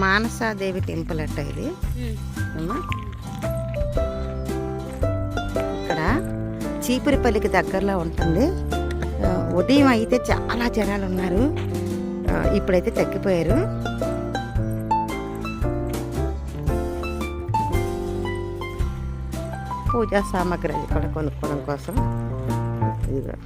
Manasa Devi temple అట్ట ఇది అమ్మా. ఇక్కడ చీపురిపల్లికి దగ్గరలో ఉంటుంది. ఉదయం అయితే చాలా జనాలు ఉన్నారు, ఇప్పుడైతే తగ్గిపోయారు. పూజా సామాగ్రి అది కూడా కొనుక్కోవడం కోసం ఇదిగో.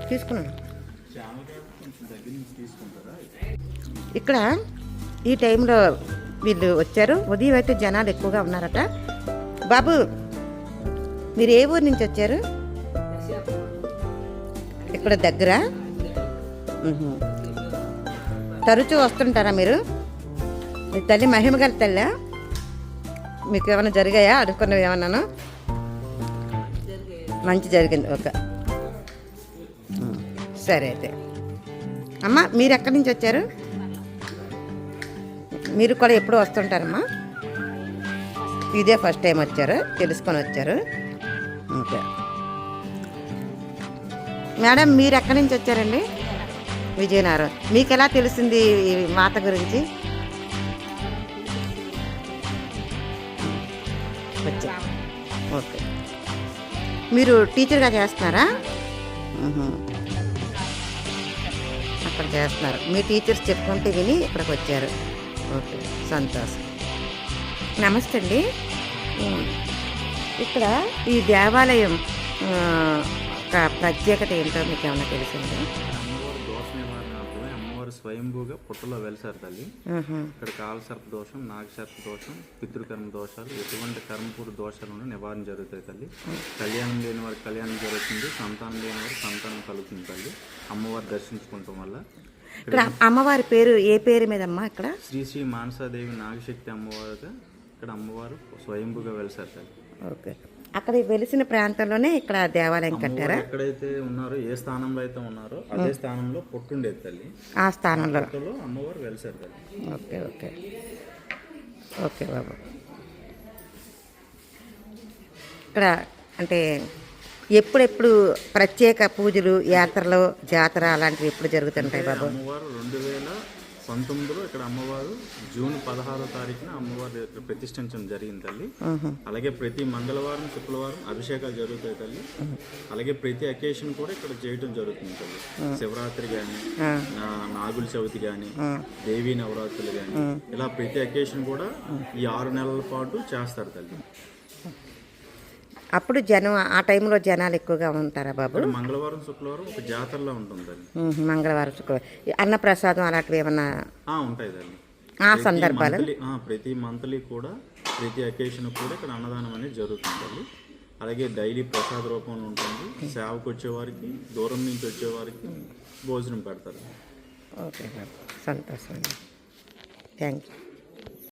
తీసుకున్నాను. ఇక్కడ ఈ టైంలో వీళ్ళు వచ్చారు. ఉదయం అయితే జనాలు ఎక్కువగా ఉన్నారట. బాబు, మీరు ఏ ఊరు నుంచి వచ్చారు? ఇక్కడ దగ్గర తరచూ వస్తుంటారా మీరు? మీ తల్లి మహిమ గల తల్లి, మీకు ఏమైనా జరిగాయా? అడుక్కున్నవి ఏమన్నాను? మంచి జరిగింది. ఓకే, సరే. అయితే అమ్మ, మీరు ఎక్కడి నుంచి వచ్చారు? మీరు కూడా ఎప్పుడు వస్తుంటారమ్మా? ఇదే ఫస్ట్ టైం వచ్చారు, తెలుసుకొని వచ్చారు. ఓకే మేడం, మీరు ఎక్కడి నుంచి వచ్చారండి? విజయనగరం. మీకు ఎలా తెలిసింది ఈ మాత గురించి? వచ్చా. ఓకే, మీరు టీచర్గా చేస్తున్నారా? అక్కడ చేస్తున్నారు. మీ టీచర్స్ చెప్పుకుంటే విని ఇక్కడికి వచ్చారు. ఓకే, సంతోషం. నమస్తే అండి. ఇక్కడ ఈ దేవాలయం ఒక ప్రత్యేకత ఏంటో మీకు ఏమన్నా తెలిసింది? స్వయంభూగా పుట్టలో వెలిసారు తల్లి. ఇక్కడ కాలసర్ప దోషం, నాగసర్ప దోషం, పితృకర్మ దోషాలు, ఎటువంటి కర్మపూర్ దోషాలను నివారణ జరుగుతాయి తల్లి. కళ్యాణం లేని వారికి కళ్యాణం జరుగుతుంది, సంతానం లేని వారికి సంతానం కలుగుతుంది తల్లి అమ్మవారు దర్శించుకోవటం వల్ల. ఇక్కడ అమ్మవారి పేరు ఏ పేరు మీదమ్మా? ఇక్కడ శ్రీ మానసాదేవి నాగశక్తి అమ్మవారుగా ఇక్కడ అమ్మవారు స్వయంభూగా వెలిసారు తల్లి. ఓకే, అక్కడ వెలిసిన ప్రాంతంలోనే ఇక్కడ దేవాలయం కట్టారా? ఎక్కడైతే ఉన్నారో, ఏ స్థానంలో అయితే ఉన్నారో అదే స్థానంలో పొట్టుండేది తల్లి. ఆ స్థానంలో అమ్మవారు వెలిసారు తల్లి. ఓకే ఓకే ఓకే బాబు. ఇక్కడ అంటే ఎప్పుడెప్పుడు ప్రత్యేక పూజలు, యాత్రలు, జాతర అలాంటివి ఎప్పుడు జరుగుతుంటాయి బాబు? అమ్మవారు 2019లో ఇక్కడ అమ్మవారు జూన్ 16వ తారీఖున అమ్మవారు ప్రతిష్ఠించడం జరిగింది తల్లి. అలాగే ప్రతి మంగళవారం, శుక్రవారం అభిషేకాలు జరుగుతాయి తల్లి. అలాగే ప్రతి అకేషన్ కూడా ఇక్కడ చేయటం జరుగుతుంది తల్లి. శివరాత్రి కానీ, నాగుల చవితి కానీ, దేవీ నవరాత్రులు కానీ, ఇలా ప్రతి అకేషన్ కూడా ఈ 6 నెలల పాటు చేస్తారు తల్లి. అప్పుడు జనం ఆ టైంలో జనాలు ఎక్కువగా ఉంటారా బాబు? మంగళవారం, శుక్రవారం ఒక జాతరలో ఉంటుంది. మంగళవారం, శుక్రవారం అన్నప్రసాదం అలాంటివి ఏమన్నా ఉంటాయి తల్లి. ఆ సందర్భాలు ప్రతి మంత్లీ కూడా ప్రతి అకేషన్ కూడా ఇక్కడ అన్నదానం అనేది జరుగుతుంది. అలాగే డైలీ ప్రసాద రూపంలో ఉంటుంది. సేవకు వచ్చేవారికి, దూరం నుంచి వచ్చేవారికి భోజనం పెడతారు. ఓకే బాబు, సంతోషం. Thank you.